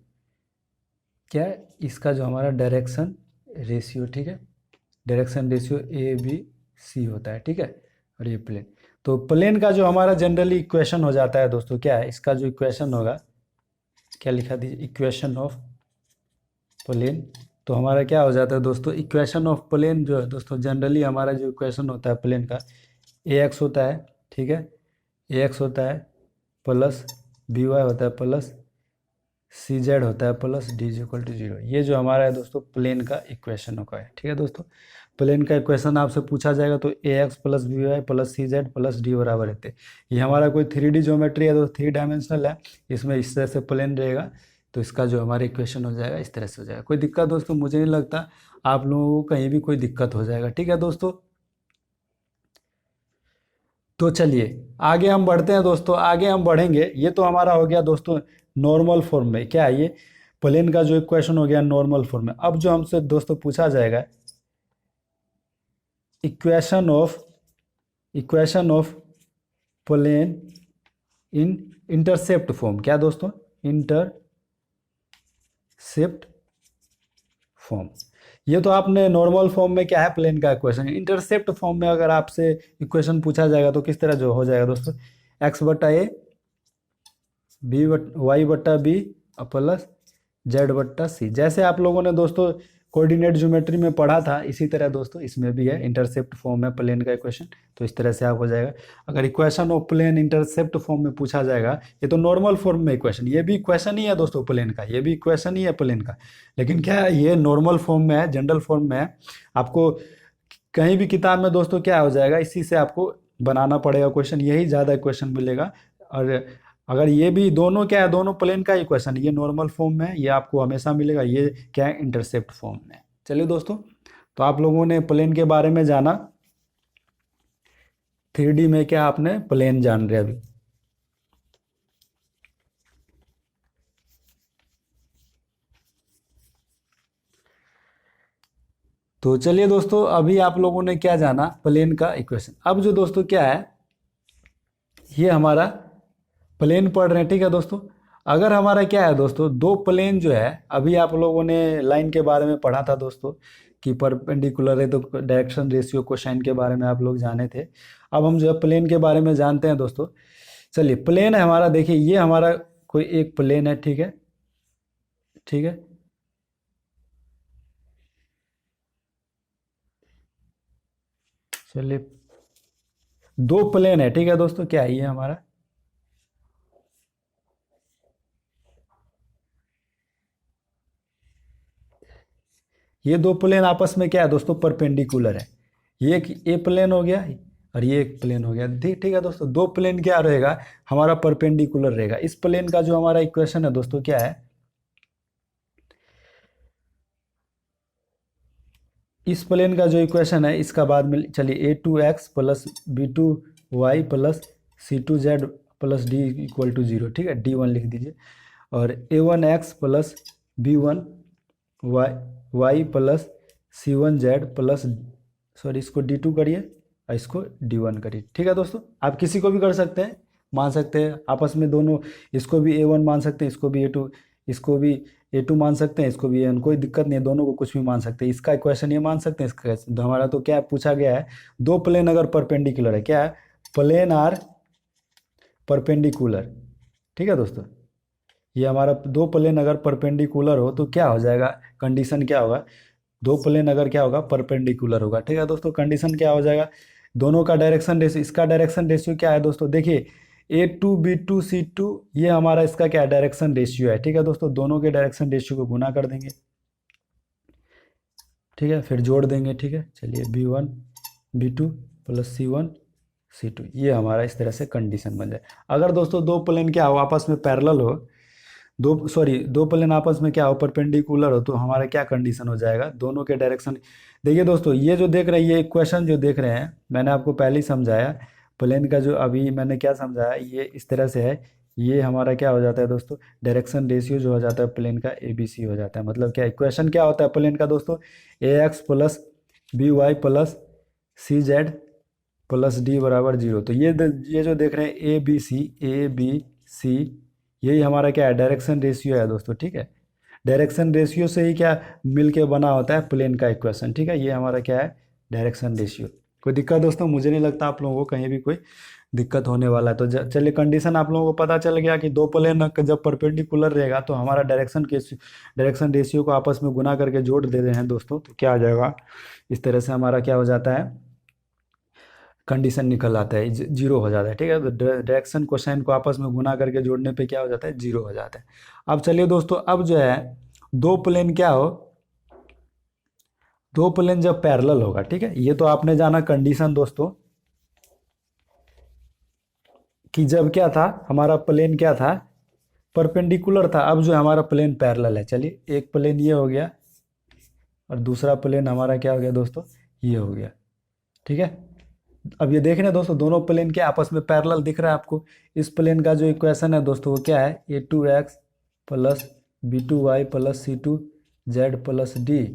A: क्या है इसका जो हमारा डायरेक्शन रेशियो, ठीक है, डायरेक्शन रेशियो ABC होता है, ठीक है। और ये प्लेन, तो प्लेन का जो हमारा जनरली इक्वेशन हो जाता है दोस्तों, क्या है इसका जो इक्वेशन होगा, क्या लिखा दीजिए, इक्वेशन ऑफ प्लेन। तो हमारा क्या हो जाता है दोस्तों, इक्वेशन ऑफ प्लेन जो है दोस्तों, जनरली हमारा जो इक्वेशन होता है प्लेन का, AX होता है, ठीक है, AX होता है प्लस BY होता है प्लस CZ होता है प्लस D = 0। ये जो हमारा है दोस्तों प्लेन का इक्वेशन होगा है, ठीक है दोस्तों। प्लेन का इक्वेशन आपसे पूछा जाएगा तो AX + BY + CZ + D बराबर रहते हैं। ये हमारा कोई 3D ज्योमेट्री है तो 3 डायमेंशनल है, इसमें इस तरह से प्लेन रहेगा, तो इसका जो हमारा इक्वेशन हो जाएगा इस तरह से हो जाएगा। कोई दिक्कत दोस्तों, मुझे नहीं लगता आप लोगों को कहीं भी कोई दिक्कत हो जाएगा, ठीक है दोस्तों। तो चलिए आगे हम बढ़ते हैं दोस्तों, आगे हम बढ़ेंगे, ये तो हमारा हो गया दोस्तों नॉर्मल फॉर्म में, क्या है ये प्लेन का जो इक्वेशन हो गया नॉर्मल फॉर्म में। अब जो हमसे दोस्तों पूछा जाएगा equation of plane in intercept form, क्या दोस्तों, इंटरसेप्ट फॉर्म। ये तो आपने नॉर्मल फॉर्म में क्या है प्लेन का इक्वेशन, इंटरसेप्ट फॉर्म में अगर आपसे इक्वेशन पूछा जाएगा तो किस तरह जो हो जाएगा दोस्तों, x/a y/b प्लस z/c। जैसे आप लोगों ने दोस्तों कोऑर्डिनेट ज्योमेट्री में पढ़ा था, इसी तरह दोस्तों इसमें भी है, इंटरसेप्ट फॉर्म है प्लेन का इक्वेशन, तो इस तरह से आप हो जाएगा। अगर equation of plane intercept form में पूछा जाएगा, ये तो नॉर्मल फॉर्म में इक्वेशन, ये भी इक्वेशन ही है दोस्तों प्लेन का, ये भी इक्वेशन ही है प्लेन का, लेकिन क्या है ये नॉर्मल फॉर्म में है, जनरल फॉर्म में है। आपको कहीं भी किताब में दोस्तों क्या हो जाएगा, इसी से आपको बनाना पड़ेगा क्वेश्चन, यही ज़्यादा क्वेश्चन मिलेगा। और अगर ये भी दोनों क्या है, दोनों प्लेन का इक्वेशन, ये नॉर्मल फॉर्म में है, ये आपको हमेशा मिलेगा, ये क्या है, इंटरसेप्ट फॉर्म में है। चलिए दोस्तों, तो आप लोगों ने प्लेन के बारे में जाना, 3D में क्या आपने प्लेन जान रहे अभी। तो चलिए दोस्तों, अभी आप लोगों ने क्या जाना, प्लेन का इक्वेशन। अब जो दोस्तों क्या है, ये हमारा प्लेन पढ़ रहे हैं, ठीक है दोस्तों। अगर हमारा क्या है दोस्तों, दो प्लेन जो है, अभी आप लोगों ने लाइन के बारे में पढ़ा था दोस्तों, कि परपेंडिकुलर है तो डायरेक्शन रेशियो कोसाइन के बारे में आप लोग जाने थे। अब हम जो है प्लेन के बारे में जानते हैं दोस्तों। चलिए, प्लेन है हमारा, देखिए ये हमारा कोई एक प्लेन है, ठीक है, ठीक है। चलिए, दो प्लेन है, ठीक है दोस्तों, क्या है ये हमारा, ये दो प्लेन आपस में क्या है दोस्तों, परपेंडिकुलर है। ये एक ए प्लेन हो गया और ये एक प्लेन हो गया, ठीक ठीक है दोस्तों। दो प्लेन क्या रहेगा हमारा, परपेंडिकुलर रहेगा। इस प्लेन का जो हमारा इक्वेशन है दोस्तों क्या है, इस प्लेन का जो इक्वेशन है, इसका बाद में चलिए a2x plus b2y plus c2z plus d equal to 0, ठीक है, d1 लिख दीजिए। और a1x plus b1y plus c1z plus, sorry इसको d2 करिए और इसको d1 करिए, ठीक है दोस्तों। आप किसी को भी कर सकते हैं, मान सकते हैं आपस में दोनों, इसको भी a1 मान सकते हैं, इसको भी a2, इसको भी a2 मान सकते हैं, इसको भी a1, कोई दिक्कत नहीं है, दोनों को कुछ भी मान सकते हैं। इसका इक्वेशन ये मान सकते हैं, इसका तो हमारा तो क्या पूछा गया है, दो प्लेन अगर परपेंडिकुलर है, क्या है, प्लेन आर परपेंडिकुलर, ठीक है दोस्तों। ये हमारा दो प्लेन अगर परपेंडिकुलर हो तो क्या हो जाएगा, कंडीशन क्या होगा, दो प्लेन अगर क्या होगा, परपेंडिकुलर होगा, ठीक है दोस्तों। कंडीशन क्या हो जाएगा, दोनों का डायरेक्शन रेशियो, इसका डायरेक्शन रेशियो क्या है दोस्तों, देखिए A2 B2 C2, ये हमारा इसका क्या है, डायरेक्शन रेशियो है, ठीक है दोस्तों। दोनों के डायरेक्शन रेशियो को गुना कर देंगे, ठीक है, फिर जोड़ देंगे, ठीक है। चलिए B1 B2 plus C1 C2, ये हमारा इस तरह से कंडीशन बन जाए। अगर दोस्तों दो प्लेन क्या हो, आपस में पैरेलल हो, दो प्लेन आपस में क्या हो, परपेंडिकुलर हो, तो हमारा क्या कंडीशन हो जाएगा, दोनों के डायरेक्शन। देखिए दोस्तों, ये जो देख रहे हैं, ये इक्वेशन जो देख रहे हैं, मैंने आपको पहले ही समझाया, प्लेन का जो अभी मैंने क्या समझाया, ये इस तरह से है। ये हमारा क्या हो जाता है दोस्तों, डायरेक्शन रेशियो जो हो जाता है प्लेन का ABC हो जाता है। मतलब क्या, इक्वेशन क्या होता है प्लेन का दोस्तों, AX plus BY plus CZ plus D बराबर 0। तो ये जो देख रहे हैं ABC यही हमारा क्या है, डायरेक्शन रेशियो है दोस्तों, ठीक है। डायरेक्शन रेशियो से ही क्या मिल के बना होता है प्लेन का इक्वेशन, ठीक है। ये हमारा क्या है, डायरेक्शन रेशियो। कोई दिक्कत दोस्तों, मुझे नहीं लगता आप लोगों को कहीं भी कोई दिक्कत होने वाला है। तो चलिए, कंडीशन आप लोगों को पता चल गया कि दो प्लेन जब परपेंडिकुलर रहेगा तो हमारा डायरेक्शन रेशियो को आपस में गुना करके जोड़ दे रहे हैं दोस्तों, तो क्या आ जाएगा, इस तरह से हमारा क्या हो जाता है, कंडीशन निकल आता है, जीरो हो जाता है, ठीक है। तो डायरेक्शन कोसाइन को आपस में गुना करके जोड़ने पे क्या हो जाता है, जीरो हो जाता है। अब चलिए दोस्तों, अब जो है दो प्लेन क्या हो, दो प्लेन जब पैरेलल होगा, ठीक है, ये तो आपने जाना कंडीशन दोस्तों, कि जब क्या था हमारा प्लेन क्या था, परपेंडिकुलर था। अब जो हमारा प्लेन पैरेलल है, चलिए एक प्लेन ये हो गया और दूसरा प्लेन हमारा क्या हो गया दोस्तों, ये हो गया, ठीक है। अब ये देख रहे हैं दोस्तों, दोनों प्लेन के आपस में पैरेलल दिख रहा है आपको। इस प्लेन का जो इक्वेशन है दोस्तों, वो क्या है, A2x plus B2y plus C2z plus D,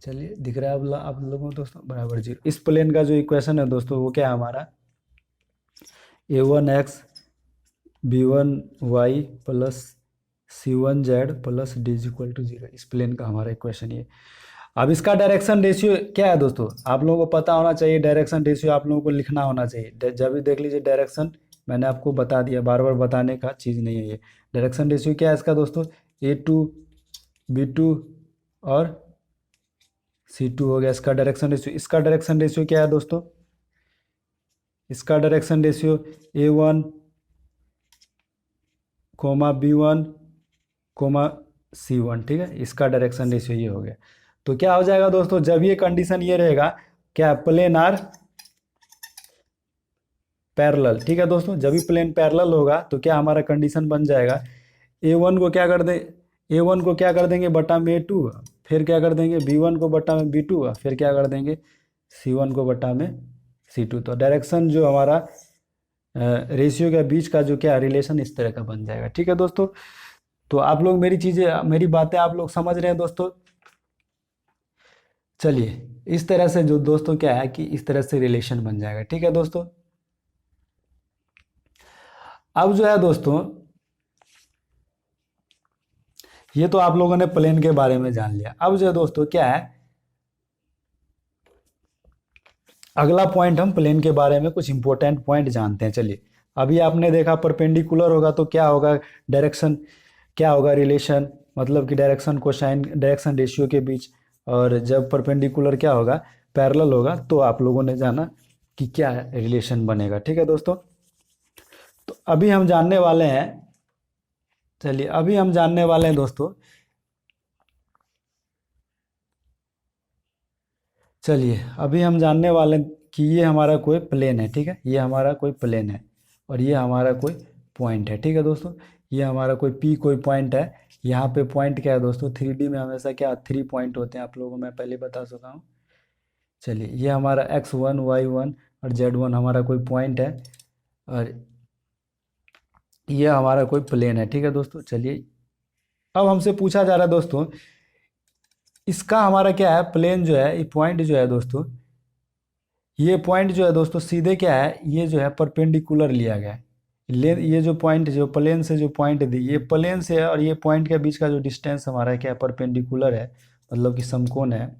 A: चलिए दिख रहा है आप लोगों को दोस्तों, बराबर 0। इस प्लेन का जो इक्वेशन है दोस्तों, वो क्या है हमारा, A1x B1y plus C1z plus D is equal to 0। इस प्लेन का हमारा इक्वेशन ये। अब इसका डायरेक्शन रेशियो क्या है दोस्तों, आप लोगों को पता होना चाहिए, डायरेक्शन रेशियो आप लोगों को लिखना होना चाहिए। जब भी देख लीजिए डायरेक्शन, मैंने आपको बता दिया, बार बार बताने का चीज़ नहीं है ये। डायरेक्शन रेशियो क्या है इसका दोस्तों, A2 B2 और C2 हो गया इसका डायरेक्शन रेशियो। इसका डायरेक्शन रेशियो क्या है दोस्तों, इसका direction ratio A1 B1 C1, ठीक है। इसका डायरेक्शन रेशियो ये हो गया। तो क्या हो जाएगा दोस्तों, जब ये कंडीशन ये रहेगा, क्या प्लेन आर पैरेलल, ठीक है दोस्तों। जब भी प्लेन पैरेलल होगा तो क्या हमारा कंडीशन बन जाएगा, A1 को क्या कर दे, A1 को क्या कर देंगे बटा में A2, फिर क्या कर देंगे B1 को बटा में B2, फिर क्या कर देंगे C1 को बटा में C2। तो डायरेक्शन जो हमारा रेशियो के बीच का जो क्या रिलेशन इस तरह का बन जाएगा, ठीक है दोस्तों। तो आप लोग मेरी बातें आप लोग समझ रहे हैं दोस्तों। चलिए, इस तरह से जो दोस्तों क्या है कि इस तरह से रिलेशन बन जाएगा, ठीक है दोस्तों। अब जो है दोस्तों, ये तो आप लोगों ने प्लेन के बारे में जान लिया। अब जो है दोस्तों क्या है, अगला पॉइंट हम प्लेन के बारे में कुछ इंपॉर्टेंट पॉइंट जानते हैं। चलिए, अभी आपने देखा परपेंडिकुलर होगा तो क्या होगा, डायरेक्शन क्या होगा, रिलेशन मतलब कि डायरेक्शन कोसाइन डायरेक्शन रेशियो के बीच। और जब परपेंडिकुलर क्या होगा, पैरेलल होगा, तो आप लोगों ने जाना कि क्या रिलेशन बनेगा, ठीक है दोस्तों। तो अभी हम जानने वाले हैं, चलिए अभी हम जानने वाले हैं दोस्तों, चलिए अभी हम जानने वाले हैं कि ये हमारा कोई प्लेन है, ठीक है, ये हमारा कोई प्लेन है और ये हमारा कोई पॉइंट है, ठीक है दोस्तों। ये हमारा कोई पी कोई पॉइंट है। यहाँ पे पॉइंट क्या है दोस्तों, 3D में हमेशा क्या 3 पॉइंट होते हैं, आप लोगों को मैं पहले बता चुका हूँ। चलिए, ये हमारा x1 y1 और z1 हमारा कोई पॉइंट है और ये हमारा कोई प्लेन है, ठीक है दोस्तों। चलिए, अब हमसे पूछा जा रहा है दोस्तों, इसका हमारा क्या है, प्लेन जो है, ये पॉइंट जो है दोस्तों, ये पॉइंट जो है दोस्तों सीधे क्या है, ये जो है परपेंडिकुलर लिया गया है। ये जो पॉइंट जो प्लेन से जो पॉइंट दी, ये प्लेन से है और ये पॉइंट के बीच का जो डिस्टेंस हमारा क्या है, परपेंडिकुलर है, मतलब कि समकोण है।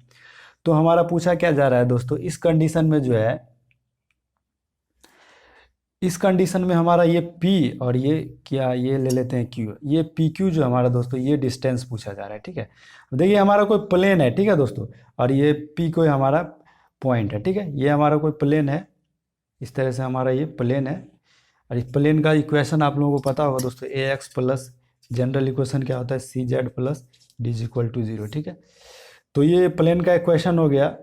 A: तो हमारा पूछा क्या जा रहा है दोस्तों, इस कंडीशन में जो है, इस कंडीशन में हमारा ये P और ये क्या, ये ले लेते हैं Q, ये PQ जो हमारा दोस्तों ये डिस्टेंस पूछा जा रहा है, ठीक है। देखिए, हमारा कोई प्लेन है, ठीक है दोस्तों, और ये P कोई हमारा पॉइंट है, ठीक है। ये हमारा कोई प्लेन है, इस तरह से हमारा ये प्लेन है। और इस प्लेन का इक्वेशन आप लोगों को पता होगा दोस्तों, AX प्लस जनरल इक्वेशन क्या होता है, CZ plus D is equal to 0, ठीक है। तो ये प्लेन का इक्वेशन हो गया,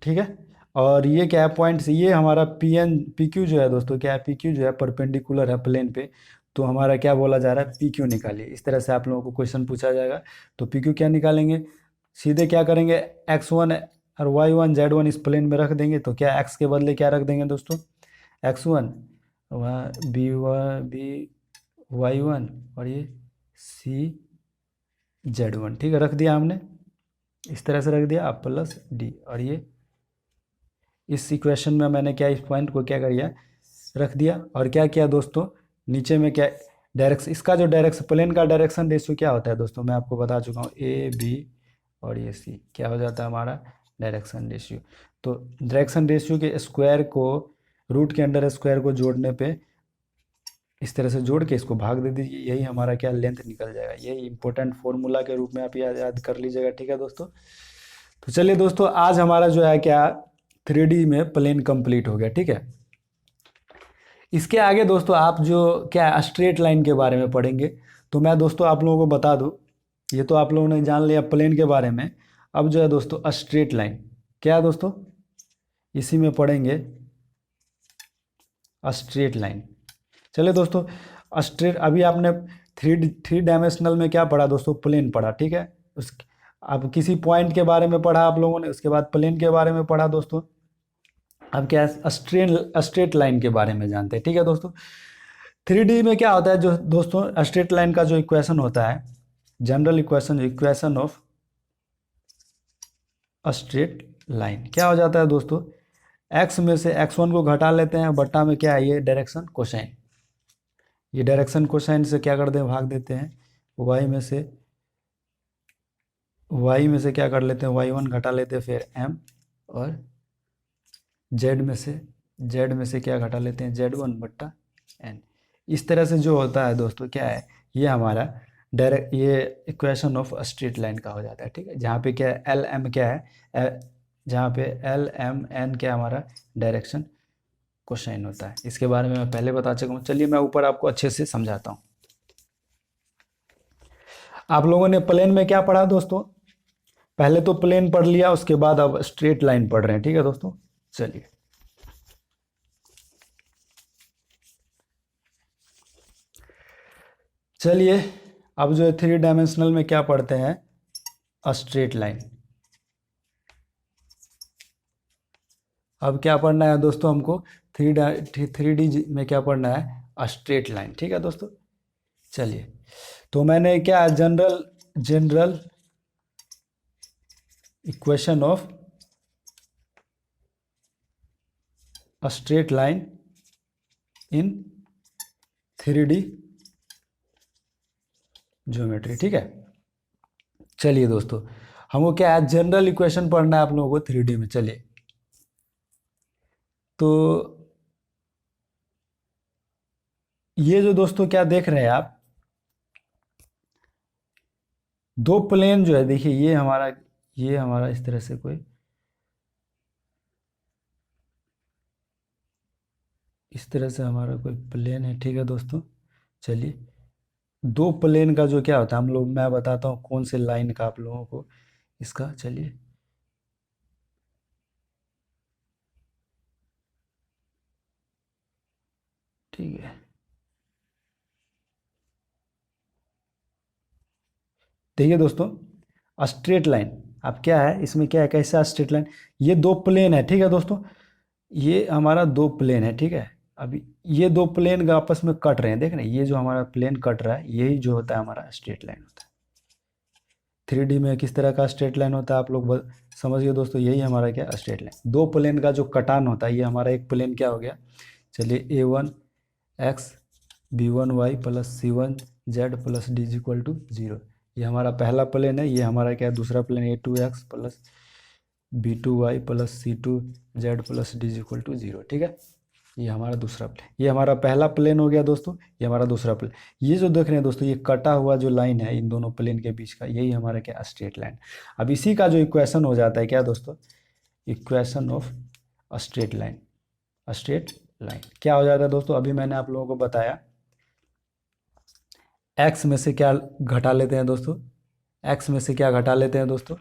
A: ठीक है। और ये क्या है, पॉइंट से ये हमारा PQ जो है दोस्तों, क्या है, PQ जो है परपेंडिकुलर है प्लेन पे। तो हमारा क्या बोला जा रहा है, PQ निकालिए। इस तरह से आप लोगों को क्वेश्चन पूछा जाएगा। तो PQ क्या निकालेंगे, सीधे क्या करेंगे, x1 और y1 z1 इस प्लेन में रख देंगे। तो क्या x के बदले क्या रख देंगे दोस्तों, x1 बी y1 और ये z1, ठीक है, रख दिया हमने, इस तरह से रख दिया आप, प्लस d। और ये इस इक्वेशन में मैंने क्या, इस पॉइंट को क्या कर दिया, रख दिया। और क्या किया दोस्तों, नीचे में क्या, डायरेक्शन, इसका जो डायरेक्शन प्लेन का डायरेक्शन रेशियो क्या होता है दोस्तों, मैं आपको बता चुका हूँ, A B और ये C क्या हो जाता है हमारा डायरेक्शन रेशियो। तो डायरेक्शन रेशियो के स्क्वायर को रूट के अंडर स्क्वायर को जोड़ने पे इस तरह से जोड़ के इसको भाग दे दीजिए, यही हमारा क्या लेंथ निकल जाएगा। यही इंपॉर्टेंट फॉर्मूला के रूप में आप याद कर लीजिएगा, ठीक है दोस्तों। तो चलिए दोस्तों, आज हमारा जो है क्या 3D में प्लेन कंप्लीट हो गया, ठीक है। इसके आगे दोस्तों आप जो क्या स्ट्रेट लाइन के बारे में पढ़ेंगे। तो मैं दोस्तों आप लोगों को बता दूं, ये तो आप लोगों ने जान लिया प्लेन के बारे में। अब जो है दोस्तों स्ट्रेट लाइन क्या है दोस्तों, इसी में पढ़ेंगे स्ट्रेट लाइन। चलिए दोस्तों, स्ट्रेट अभी आपने थ्री डायमेंशनल में क्या पढ़ा दोस्तों, प्लेन पढ़ा, ठीक है। उस अब किसी पॉइंट के बारे में पढ़ा आप लोगों ने, उसके बाद प्लेन के बारे में पढ़ा दोस्तों। अब क्या है, स्ट्रेट लाइन के बारे में जानते हैं, ठीक है दोस्तों। 3D में क्या होता है जो दोस्तों, स्ट्रेट लाइन का जो इक्वेशन होता है, general equation, equation of straight line क्या हो जाता है दोस्तों, x में से x1 को घटा लेते हैं, बट्टा में क्या है, ये डायरेक्शन कोसाइन, ये डायरेक्शन कोसाइन से क्या कर दे, भाग देते हैं। y में से क्या कर लेते हैं, y1 घटा लेते हैं, फिर m, और z में से क्या घटा लेते हैं, z1 बट्टा n। इस तरह से जो होता है दोस्तों क्या है, ये हमारा डायरेक्ट ये इक्वेशन ऑफ स्ट्रेट लाइन का हो जाता है, ठीक है। जहाँ पे क्या है, एल एम क्या है, जहाँ पे एल एम एन क्या हमारा डायरेक्शन कोसाइन होता है। इसके बारे में मैं पहले बता चुका हूँ। चलिए मैं ऊपर आपको अच्छे से समझाता हूँ। आप लोगों ने प्लेन में क्या पढ़ा दोस्तों, पहले तो प्लेन पढ़ लिया, उसके बाद अब स्ट्रेट लाइन पढ़ रहे हैं, ठीक है दोस्तों। चलिए, चलिए अब जो है थ्री डायमेंशनल में क्या पढ़ते हैं, स्ट्रेट लाइन। अब क्या पढ़ना है दोस्तों हमको, थ्री डी में क्या पढ़ना है, स्ट्रेट लाइन। ठीक है दोस्तों, चलिए तो मैंने क्या general equation of straight line in three D geometry. ठीक है, चलिए दोस्तों हमको क्या है, जनरल इक्वेशन पढ़ना है आप लोगों को थ्री डी में। चलिए तो ये जो दोस्तों क्या देख रहे हैं आप, दो प्लेन जो है, देखिए ये हमारा इस तरह से कोई इस तरह से हमारा कोई प्लेन है। ठीक है दोस्तों, चलिए दो प्लेन का जो क्या होता है हम लोग, मैं बताता हूँ कौन से लाइन का आप लोगों को इसका। चलिए ठीक है, देखिए दोस्तों स्ट्रेट लाइन, अब क्या है इसमें, क्या है, कैसा स्ट्रेट लाइन, ये दो प्लेन है। ठीक है दोस्तों, ये हमारा दो प्लेन है। ठीक है, अभी ये दो प्लेन का आपस में कट रहे हैं, देख रहे हैं, ये जो हमारा प्लेन कट रहा है यही जो होता है हमारा स्ट्रेट लाइन होता है। थ्री डी में किस तरह का स्ट्रेट लाइन होता है आप लोग समझिए दोस्तों, यही हमारा क्या स्ट्रेट लाइन, दो प्लेन का जो कटान होता है, ये हमारा एक प्लेन क्या हो गया। चलिए A1 x B1 y plus C1 z plus d is equal to 0, ये हमारा पहला प्लेन है। ये हमारा क्या है, दूसरा plane A2 x plus B2 y plus C2 z plus d is equal to 0। ठीक है, ये हमारा दूसरा प्लेन, ये हमारा पहला प्लेन हो गया दोस्तों, ये हमारा दूसरा प्लेन। ये जो देख रहे हैं दोस्तों, ये कटा हुआ जो लाइन है इन दोनों प्लेन के बीच का, यही हमारा क्या स्ट्रेट लाइन। अब इसी का जो इक्वेशन हो जाता है क्या दोस्तों, equation of straight line. Straight line क्या हो जाता है दोस्तों, अभी मैंने आप लोगों को बताया, एक्स में से क्या घटा लेते हैं दोस्तों, एक्स में से क्या घटा लेते हैं दोस्तों,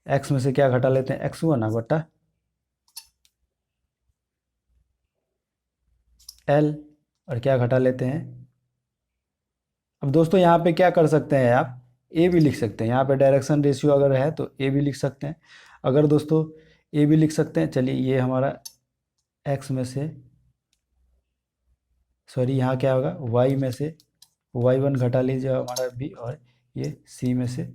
A: एक्स में से क्या घटा लेते हैं, x1 बटा l, और क्या घटा लेते हैं। अब दोस्तों यहाँ पे क्या कर सकते हैं आप, ए भी लिख सकते हैं, यहाँ पे डायरेक्शन रेशियो अगर है तो ए भी लिख सकते हैं। अगर दोस्तों ए भी लिख सकते हैं, चलिए ये हमारा एक्स में से, सॉरी यहाँ क्या होगा, वाई में से y1 घटा लीजिए हमारा b, और ये c में से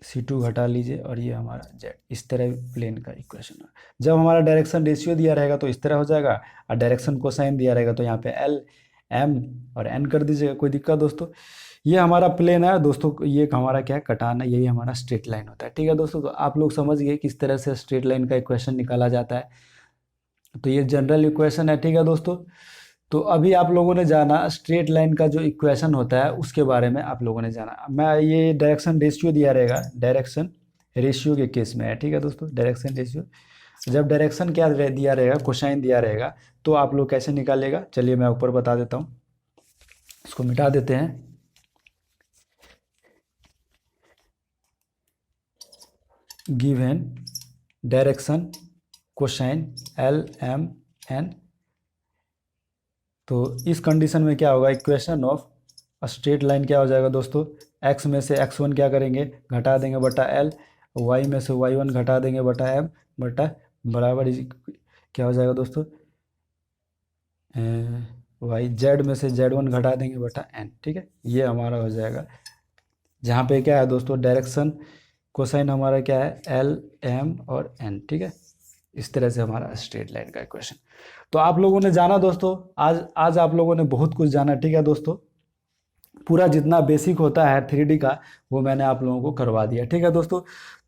A: C2 घटा लीजिए, और ये हमारा z। इस तरह प्लेन का इक्वेशन है। जब हमारा डायरेक्शन रेशियो दिया रहेगा तो इस तरह हो जाएगा, और डायरेक्शन कोसाइन दिया रहेगा तो यहाँ पे l m और n कर दीजिएगा, कोई दिक्कत दोस्तों। ये हमारा प्लेन है दोस्तों, ये हमारा क्या है, कटान है, यही हमारा स्ट्रेट लाइन होता है। ठीक है दोस्तों, तो आप लोग समझ गए किस तरह से स्ट्रेट लाइन का इक्वेशन निकाला जाता है। तो ये जनरल इक्वेशन है। ठीक है दोस्तों, तो अभी आप लोगों ने जाना स्ट्रेट लाइन का जो इक्वेशन होता है उसके बारे में आप लोगों ने जाना। मैं ये डायरेक्शन रेशियो दिया रहेगा, डायरेक्शन रेशियो के केस में है। ठीक है दोस्तों, डायरेक्शन रेशियो, जब डायरेक्शन क्या दिया रहेगा, कोसाइन दिया रहेगा, तो आप लोग कैसे निकालेगा, चलिए मैं ऊपर बता देता हूँ, इसको मिटा देते हैं। गिवन डायरेक्शन कोसाइन L/M/N, तो इस कंडीशन में क्या होगा, इक्वेशन ऑफ स्ट्रेट लाइन क्या हो जाएगा दोस्तों, x में से x1 क्या करेंगे, घटा देंगे बटा l, y में से y1 घटा देंगे बटा m, बटा बराबर क्या हो जाएगा दोस्तों, y z में से z1 घटा देंगे बटा n। ठीक है, ये हमारा हो जाएगा, जहाँ पे क्या है दोस्तों, डायरेक्शन कोसाइन हमारा क्या है, l, m और n। ठीक है, इस तरह से हमारा स्ट्रेट लाइन का इक्वेशन। तो आप लोगों ने जाना दोस्तों, आज आप लोगों ने बहुत कुछ जाना। ठीक है दोस्तों, पूरा जितना बेसिक होता है थ्री का वो मैंने आप लोगों को करवा दिया। ठीक है दोस्तों,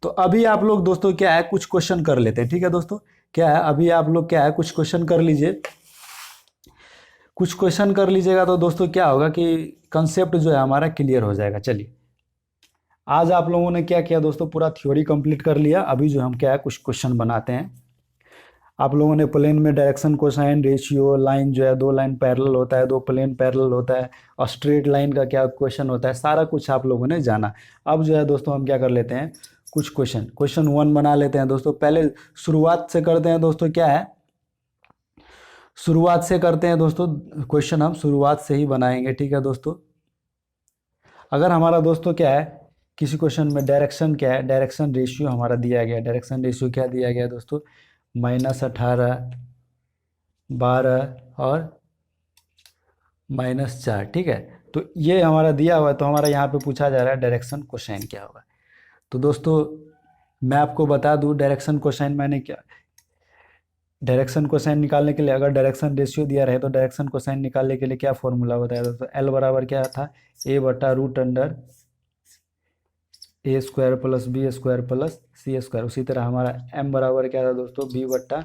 A: तो अभी आप लोग दोस्तों क्या है, कुछ क्वेश्चन कर लेते हैं। ठीक है दोस्तों, क्या है, अभी आप लोग क्या है, कुछ क्वेश्चन कर लीजिए। कुछ क्वेश्चन कर लीजिएगा तो दोस्तों क्या होगा कि कंसेप्ट जो है हमारा क्लियर हो जाएगा। चलिए आज आप लोगों ने क्या किया दोस्तों, पूरा थ्योरी कंप्लीट कर लिया। अभी जो हम क्या है, कुछ क्वेश्चन बनाते हैं। आप लोगों ने प्लेन में डायरेक्शन कोसाइन रेशियो, लाइन जो है दो लाइन पैरेलल होता है, दो प्लेन पैरेलल होता है, और स्ट्रेट लाइन का क्या क्वेश्चन होता है, सारा कुछ आप लोगों ने जाना। अब जो है दोस्तों हम क्या कर लेते हैं, कुछ क्वेश्चन 1 बना लेते हैं दोस्तों। पहले शुरुआत से करते हैं दोस्तों, क्या है, शुरुआत से करते हैं दोस्तों, क्वेश्चन हम शुरुआत से ही बनाएंगे, ठीक है दोस्तों। अगर हमारा दोस्तों क्या है, किसी क्वेश्चन में डायरेक्शन क्या है, डायरेक्शन रेशियो हमारा दिया गया है। डायरेक्शन रेशियो क्या दिया गया है दोस्तों, -18, 12 और -4, ठीक है। तो ये हमारा दिया हुआ है, तो हमारा यहाँ पे पूछा जा रहा है डायरेक्शन कोसाइन क्या होगा। तो दोस्तों मैं आपको बता दूं डायरेक्शन कोसाइन मैंने क्या, डायरेक्शन कोसाइन निकालने के लिए अगर डायरेक्शन रेशियो दिया रहे तो डायरेक्शन कोसाइन निकालने के लिए क्या फॉर्मूला बताया दोस्तों, एल बराबर क्या था, a/√अंडर a² plus b² plus c²। उसी तरह हमारा m बराबर क्या था दोस्तों, b/a²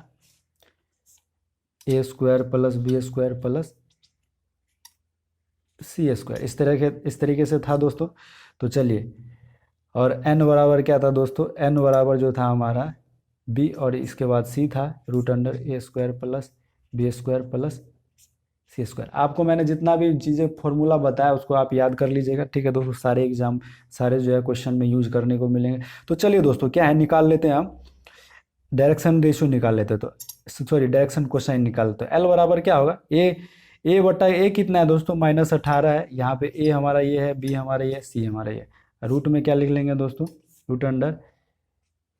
A: plus b² plus c²। इस तरीके से था दोस्तों। तो चलिए, और n बराबर क्या था दोस्तों, n बराबर जो था हमारा b और इसके बाद c था, √a² plus b² plus c²। आपको मैंने जितना भी चीज़ें फॉर्मूला बताया उसको आप याद कर लीजिएगा, ठीक है दोस्तों। सारे जो है क्वेश्चन में यूज करने को मिलेंगे। तो चलिए दोस्तों क्या है, निकाल लेते हैं हम डायरेक्शन रेशियो निकाल लेते हैं। तो सॉरी, डायरेक्शन कोसाइन निकाल लेते हैं। एल बराबर क्या होगा, ए कितना है दोस्तों, -18 है। यहाँ पे ए हमारा ये है, बी हमारा ये, सी हमारा ये। रूट में क्या लिख लेंगे दोस्तों, √अंडर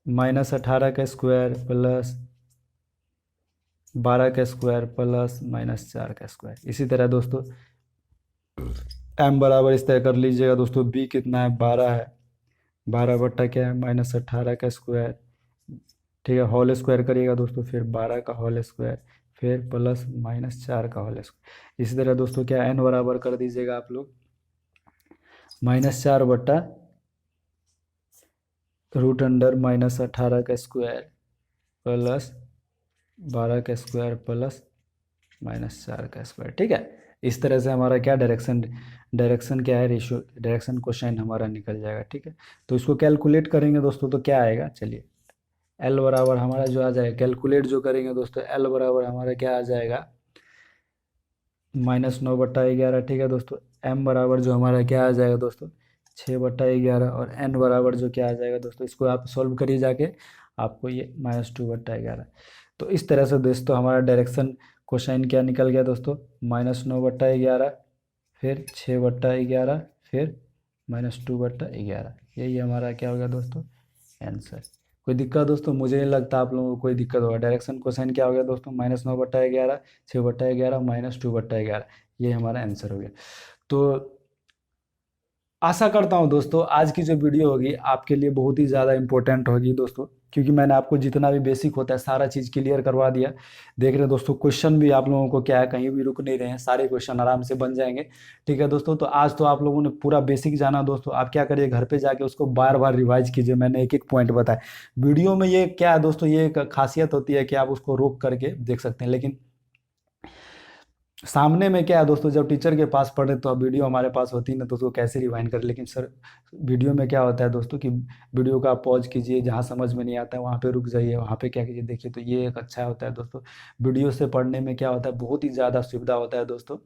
A: -18 का स्क्वायर प्लस 12 का स्क्वायर प्लस -4 का स्क्वायर। इसी तरह दोस्तों m बराबर इस तरह कर लीजिएगा दोस्तों, b कितना है, 12 है, 12 बट्टा क्या है, -18 का स्क्वायर, ठीक है, होल स्क्वायर करिएगा दोस्तों, फिर 12 का होल स्क्वायर, फिर प्लस -4 का होल स्क्वायर। इसी तरह दोस्तों क्या n बराबर कर दीजिएगा आप लोग, -4 बट्टा √अंडर -18 का स्क्वायर प्लस 12 का स्क्वायर प्लस -4 का स्क्वायर, ठीक है। इस तरह से हमारा क्या डायरेक्शन क्या है, रेशियो डायरेक्शन कोसाइन हमारा निकल जाएगा, ठीक है। तो इसको कैलकुलेट करेंगे दोस्तों तो क्या आएगा, चलिए एल बराबर हमारा जो आ जाएगा, कैलकुलेट जो करेंगे दोस्तों, एल बराबर हमारा क्या आ जाएगा, -9/11, ठीक है दोस्तों। एम बराबर जो हमारा क्या आ जाएगा दोस्तों, 6/11। और एन बराबर जो क्या आ जाएगा दोस्तों, इसको आप सॉल्व करिए जाके, आपको ये -2/11। तो इस तरह से दोस्तों हमारा डायरेक्शन कोसाइन क्या निकल गया दोस्तों, -9/11, फिर 6/11, फिर -2/11। यही हमारा क्या हो गया दोस्तों, आंसर। कोई दिक्कत दोस्तों, मुझे नहीं लगता आप लोगों को कोई दिक्कत होगा। डायरेक्शन कोसाइन क्या हो गया दोस्तों, -9/11, 6/11, -2/11। ये हमारा आंसर हो गया। तो आशा करता हूँ दोस्तों आज की जो वीडियो होगी आपके लिए बहुत ही ज़्यादा इंपॉर्टेंट होगी दोस्तों, क्योंकि मैंने आपको जितना भी बेसिक होता है सारा चीज़ क्लियर करवा दिया। देख रहे हैं दोस्तों, क्वेश्चन भी आप लोगों को क्या है, कहीं भी रुक नहीं रहे हैं, सारे क्वेश्चन आराम से बन जाएंगे, ठीक है दोस्तों। तो आज तो आप लोगों ने पूरा बेसिक जाना दोस्तों। आप क्या करिए, घर पे जाके उसको बार बार रिवाइज कीजिए, मैंने एक एक पॉइंट बताया वीडियो में। ये क्या है दोस्तों, ये एक खासियत होती है कि आप उसको रोक करके देख सकते हैं, लेकिन सामने में क्या है दोस्तों, जब टीचर के पास पढ़े तो अब वीडियो हमारे पास होती ना, तो उसको कैसे रिवाइंड करें। लेकिन सर वीडियो में क्या होता है दोस्तों कि वीडियो का पॉज कीजिए, जहाँ समझ में नहीं आता है वहाँ पे रुक जाइए, वहाँ पे क्या कीजिए देखिए। तो ये एक अच्छा होता है दोस्तों, वीडियो से पढ़ने में क्या होता है, बहुत ही ज़्यादा सुविधा होता है दोस्तों।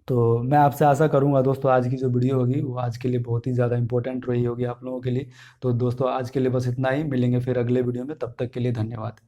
A: तो मैं आपसे आशा करूंगा दोस्तों आज की जो वीडियो होगी वो आज के लिए बहुत ही ज़्यादा इंपॉर्टेंट रही होगी आप लोगों के लिए। तो दोस्तों आज के लिए बस इतना ही, मिलेंगे फिर अगले वीडियो में, तब तक के लिए धन्यवाद।